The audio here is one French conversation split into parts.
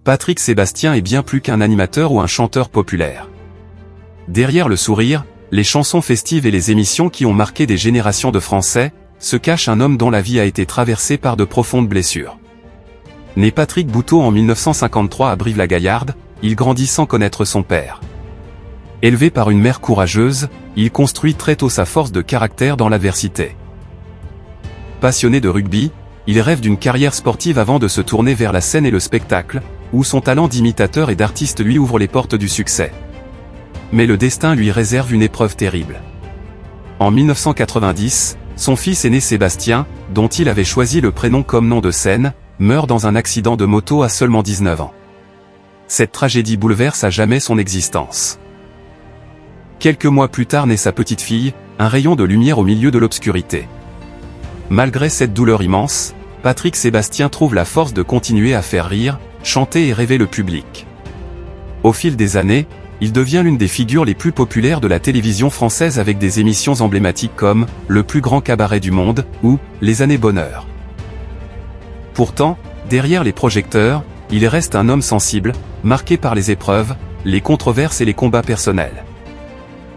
Patrick Sébastien est bien plus qu'un animateur ou un chanteur populaire. Derrière le sourire, les chansons festives et les émissions qui ont marqué des générations de Français, se cache un homme dont la vie a été traversée par de profondes blessures. Né Patrick Bouteau en 1953 à Brive-la-Gaillarde, il grandit sans connaître son père. Élevé par une mère courageuse, il construit très tôt sa force de caractère dans l'adversité. Passionné de rugby, il rêve d'une carrière sportive avant de se tourner vers la scène et le spectacle, où son talent d'imitateur et d'artiste lui ouvre les portes du succès. Mais le destin lui réserve une épreuve terrible. En 1990, son fils aîné Sébastien, dont il avait choisi le prénom comme nom de scène, meurt dans un accident de moto à seulement 19 ans. Cette tragédie bouleverse à jamais son existence. Quelques mois plus tard naît sa petite fille, un rayon de lumière au milieu de l'obscurité. Malgré cette douleur immense, Patrick Sébastien trouve la force de continuer à faire rire, chanter et rêver le public. Au fil des années, il devient l'une des figures les plus populaires de la télévision française avec des émissions emblématiques comme « Le plus grand cabaret du monde » ou « Les années bonheur ». Pourtant, derrière les projecteurs, il reste un homme sensible, marqué par les épreuves, les controverses et les combats personnels.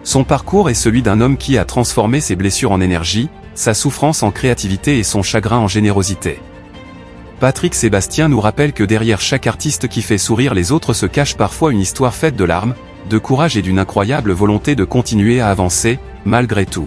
Son parcours est celui d'un homme qui a transformé ses blessures en énergie, sa souffrance en créativité et son chagrin en générosité. Patrick Sébastien nous rappelle que derrière chaque artiste qui fait sourire les autres se cache parfois une histoire faite de larmes, de courage et d'une incroyable volonté de continuer à avancer, malgré tout.